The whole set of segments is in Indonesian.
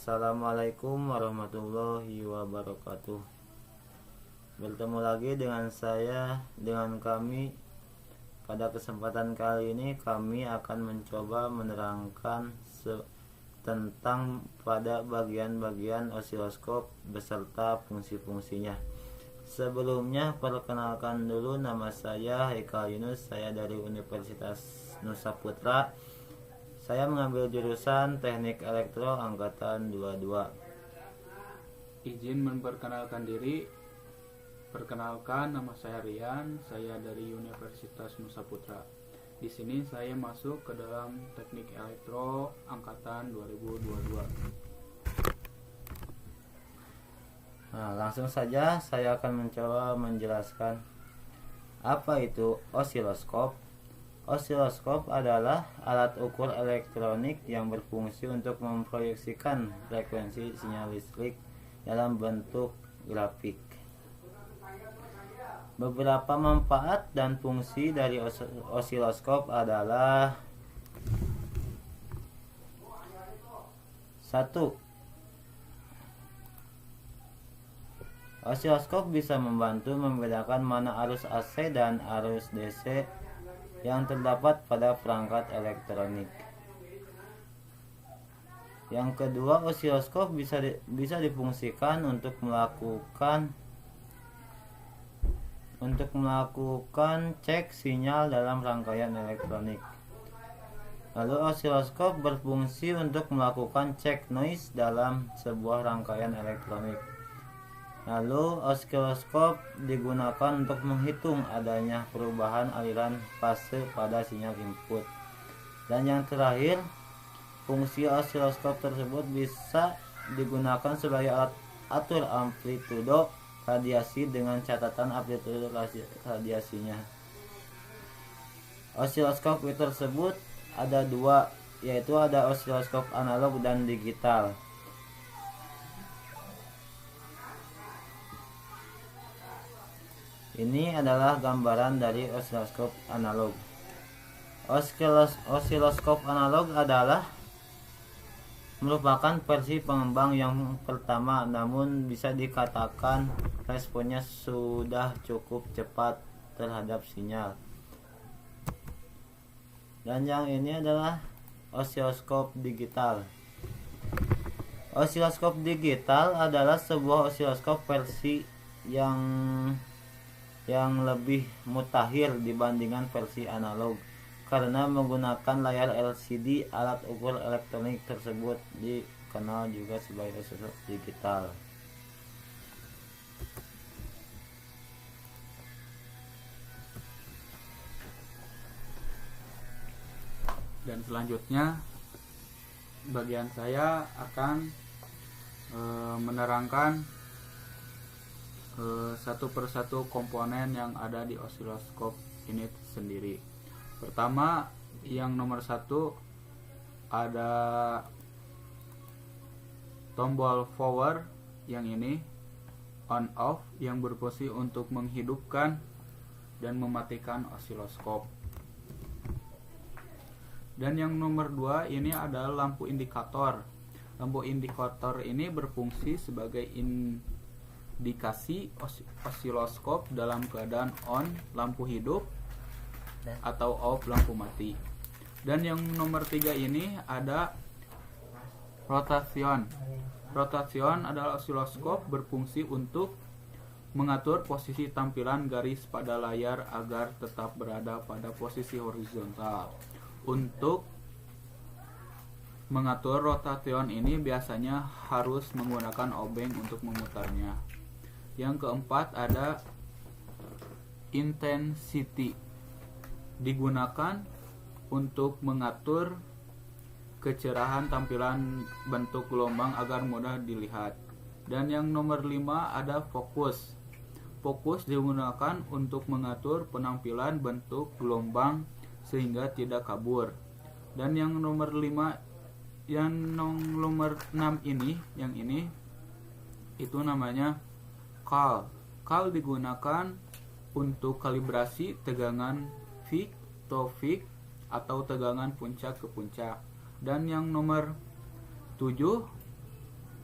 Assalamualaikum warahmatullahi wabarakatuh. Bertemu lagi dengan kami. Pada kesempatan kali ini kami akan mencoba menerangkan tentang pada bagian-bagian osiloskop beserta fungsi-fungsinya. Sebelumnya perkenalkan dulu, nama saya Haikal Yunus, saya dari Universitas Nusa Putra. Saya mengambil jurusan Teknik Elektro angkatan 22. Izin memperkenalkan diri. Perkenalkan, nama saya Rian, saya dari Universitas Nusa Putra. Di sini saya masuk ke dalam Teknik Elektro angkatan 2022. Nah, langsung saja saya akan mencoba menjelaskan apa itu osiloskop. Osiloskop adalah alat ukur elektronik yang berfungsi untuk memproyeksikan frekuensi sinyal listrik dalam bentuk grafik. Beberapa manfaat dan fungsi dari osiloskop adalah: 1. Osiloskop bisa membantu membedakan mana arus AC dan arus DC yang terdapat pada perangkat elektronik. Yang kedua, osiloskop bisa difungsikan untuk melakukan cek sinyal dalam rangkaian elektronik. Lalu osiloskop berfungsi untuk melakukan cek noise dalam sebuah rangkaian elektronik. Lalu osiloskop digunakan untuk menghitung adanya perubahan aliran fase pada sinyal input. Dan yang terakhir, fungsi osiloskop tersebut bisa digunakan sebagai alat atur amplitudo radiasi dengan catatan amplitudo radiasinya. Osiloskop tersebut ada dua, yaitu ada osiloskop analog dan digital. Ini adalah gambaran dari osiloskop analog. Osiloskop analog adalah merupakan versi pengembang yang pertama, namun bisa dikatakan responnya sudah cukup cepat terhadap sinyal. Dan yang ini adalah osiloskop digital. Osiloskop digital adalah sebuah osiloskop versi yang lebih mutakhir dibandingkan versi analog, karena menggunakan layar LCD. Alat ukur elektronik tersebut dikenal juga sebagai osiloskop digital. Dan selanjutnya bagian saya akan menerangkan satu persatu komponen yang ada di osiloskop ini sendiri. Pertama, yang nomor 1 ada tombol power, yang ini on off, yang berfungsi untuk menghidupkan dan mematikan osiloskop. Dan yang nomor 2 ini adalah lampu indikator. Lampu indikator ini berfungsi sebagai indikasi osiloskop dalam keadaan on lampu hidup atau off lampu mati. Dan yang nomor 3 ini ada rotation. Rotation adalah osiloskop berfungsi untuk mengatur posisi tampilan garis pada layar agar tetap berada pada posisi horizontal. Untuk mengatur rotation ini biasanya harus menggunakan obeng untuk memutarnya. Yang keempat ada intensity, digunakan untuk mengatur kecerahan tampilan bentuk gelombang agar mudah dilihat. Dan yang nomor 5 ada focus. Fokus digunakan untuk mengatur penampilan bentuk gelombang sehingga tidak kabur. Dan yang nomor 6 ini, yang ini itu namanya cal. Cal digunakan untuk kalibrasi tegangan peak to peak atau tegangan puncak ke puncak. Dan yang nomor 7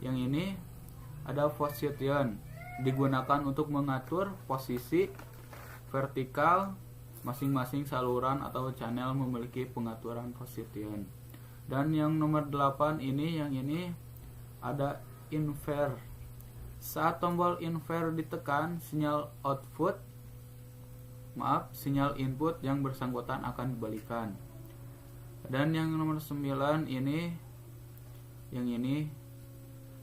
Yang ini ada position, digunakan untuk mengatur posisi vertikal masing-masing saluran atau channel memiliki pengaturan position. Dan yang nomor 8 ini, yang ini ada inver. Saat tombol inver ditekan, sinyal input yang bersangkutan akan dibalikan. Dan yang nomor 9 ini, yang ini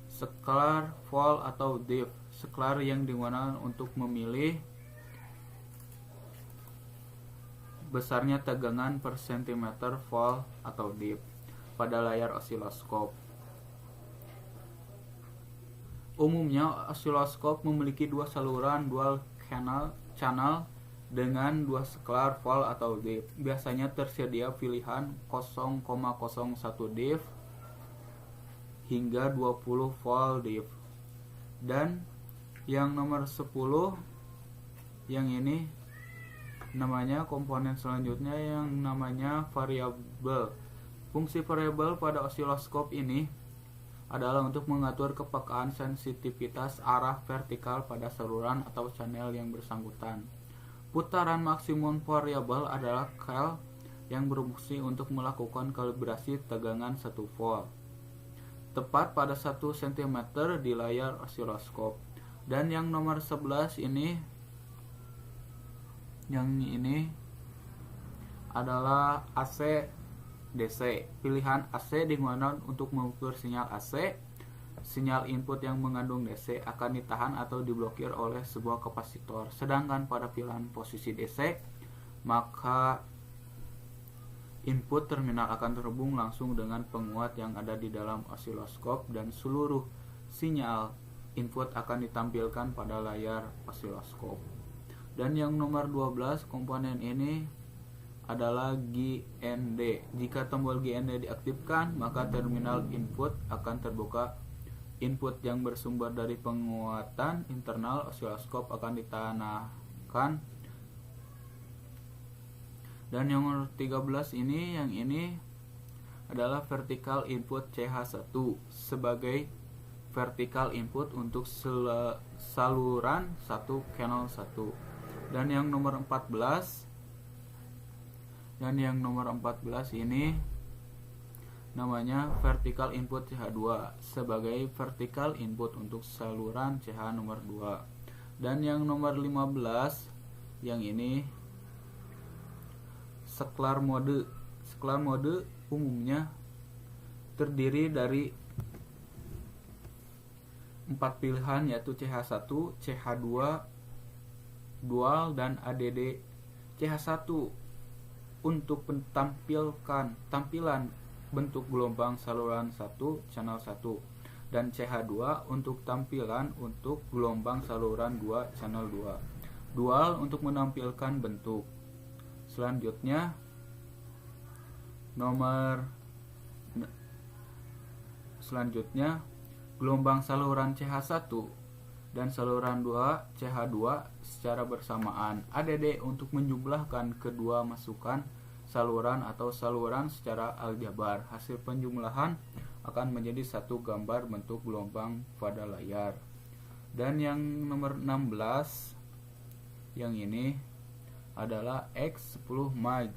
scalar vol atau div. Scalar yang digunakan untuk memilih besarnya tegangan per cm vol atau div pada layar osiloskop. Umumnya osiloskop memiliki dua saluran dual channel dengan dua scalar vol atau div. Biasanya tersedia pilihan 0,01 div hingga 20 volt div. Dan yang nomor 10, yang ini namanya komponen selanjutnya yang namanya variabel. Fungsi variabel pada osiloskop ini adalah untuk mengatur kepekaan sensitivitas arah vertikal pada saluran atau channel yang bersangkutan. Putaran maksimum variabel adalah coil yang berfungsi untuk melakukan kalibrasi tegangan 1 volt tepat pada 1 cm di layar osiloskop. Dan yang nomor 11 ini, yang ini adalah AC DC. Pilihan AC digunakan untuk mengukur sinyal AC. Sinyal input yang mengandung DC akan ditahan atau diblokir oleh sebuah kapasitor. Sedangkan pada pilihan posisi DC, maka input terminal akan terhubung langsung dengan penguat yang ada di dalam osiloskop dan seluruh sinyal input akan ditampilkan pada layar osiloskop. Dan yang nomor 12 komponen ini adalah GND. Jika tombol GND diaktifkan, maka terminal input akan terbuka. Input yang bersumber dari penguatan internal osiloskop akan ditanahkan. Dan yang nomor 13 ini, yang ini adalah vertical input CH1 sebagai vertical input untuk saluran 1 channel 1. Dan yang nomor 14, ini namanya vertical input CH2 sebagai vertical input untuk saluran CH nomor 2. Dan yang nomor 15, yang ini scalar mode. Scalar mode umumnya terdiri dari 4 pilihan, yaitu CH1, CH2, dual, dan ADD. CH1 untuk tampilan bentuk gelombang saluran 1 channel 1, dan CH2 untuk tampilan untuk gelombang saluran 2 channel 2. Dual untuk menampilkan bentuk. Selanjutnya gelombang saluran CH1 dan saluran 2 CH2 secara bersamaan. ADD untuk menjumlahkan kedua masukan saluran atau saluran secara aljabar. Hasil penjumlahan akan menjadi satu gambar bentuk gelombang pada layar. Dan yang nomor 16, yang ini adalah X10 mag,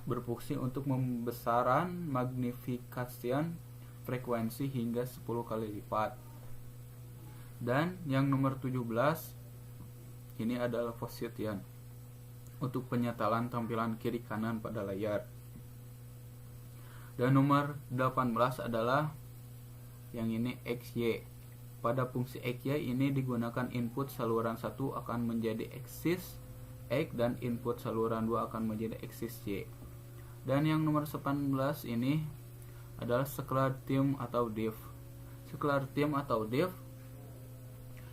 berfungsi untuk pembesaran magnifikasian frekuensi hingga 10 kali lipat. Dan yang nomor 17, ini adalah position untuk penyetalan tampilan kiri kanan pada layar. Dan nomor 18 adalah yang ini XY. Pada fungsi XY ini digunakan input saluran 1 akan menjadi eksis X dan input saluran 2 akan menjadi eksis Y. Dan yang nomor 19 ini adalah scalar theme atau div. Scalar theme atau div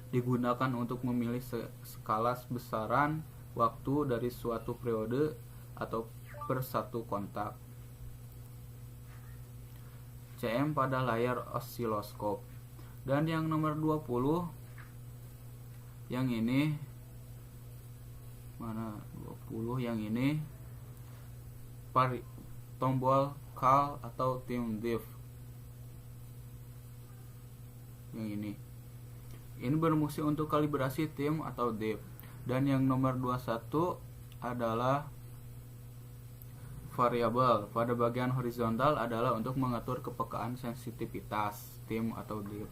digunakan untuk memilih skala besaran waktu dari suatu periode atau per satu kontak CM pada layar osiloskop. Dan yang nomor 20, yang ini mana 20, yang ini tombol call atau theme div. Ini berfungsi untuk kalibrasi tim atau dip. Dan yang nomor 21 adalah variabel. Pada bagian horizontal adalah untuk mengatur kepekaan sensitivitas tim atau dip.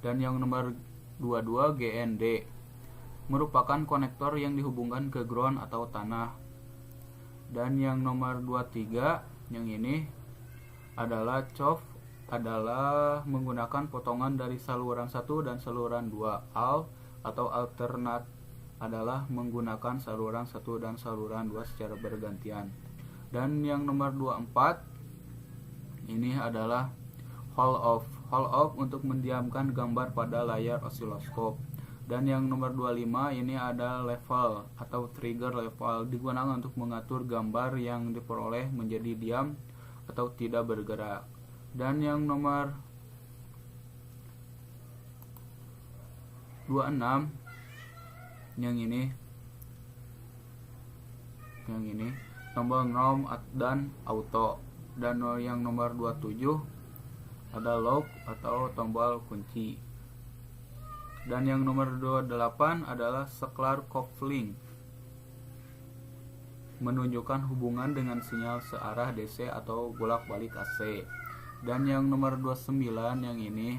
Dan yang nomor 22 GND merupakan konektor yang dihubungkan ke ground atau tanah. Dan yang nomor 23 yang ini adalah COV, adalah menggunakan potongan dari saluran 1 dan saluran 2. AL atau alternate adalah menggunakan saluran 1 dan saluran 2 secara bergantian. Dan yang nomor 24 ini adalah hold off untuk mendiamkan gambar pada layar osiloskop. Dan yang nomor 25 ini ada level atau trigger level, digunakan untuk mengatur gambar yang diperoleh menjadi diam atau tidak bergerak. Dan yang nomor 26 yang ini tombol nom dan auto. Dan yang nomor 27 ada lock atau tombol kunci. Dan yang nomor 28 adalah scalar coupling, menunjukkan hubungan dengan sinyal searah DC atau bolak-balik AC. Dan yang nomor 29 yang ini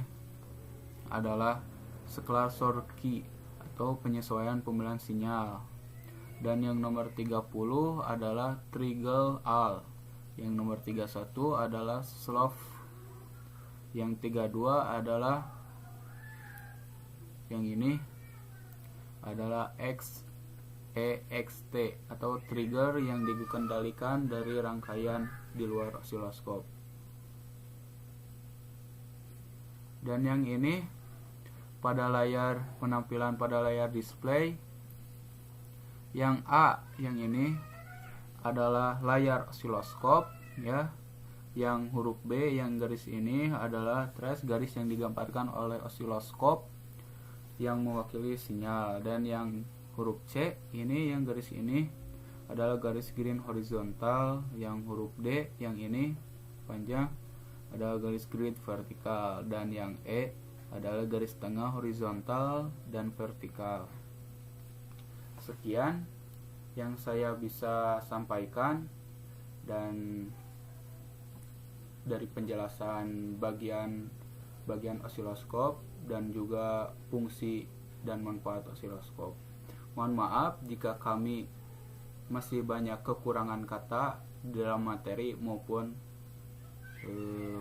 adalah scalar shortcut atau penyesuaian pemilihan sinyal. Dan yang nomor 30 adalah trigger all. Yang nomor 31 adalah slope. Yang 32 adalah yang ini adalah EXT atau trigger yang dikendalikan dari rangkaian di luar osiloskop. Dan yang ini pada layar penampilan pada layar display. Yang A yang ini adalah layar osiloskop ya. Yang huruf B yang garis ini adalah trace, garis yang digambarkan oleh osiloskop yang mewakili sinyal. Dan yang huruf C ini yang garis ini adalah garis green horizontal. Yang huruf D yang ini panjang adalah garis grid vertikal. Dan yang E adalah garis tengah horizontal dan vertikal. Sekian yang saya bisa sampaikan dan dari penjelasan bagian osiloskop dan juga fungsi dan manfaat osiloskop. Mohon maaf jika kami masih banyak kekurangan kata dalam materi maupun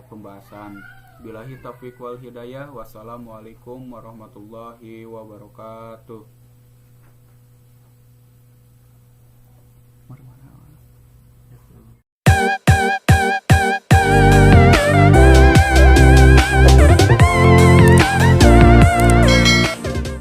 pembahasan. Billahi taufiq wal hidayah. Wassalamualaikum warahmatullahi wabarakatuh.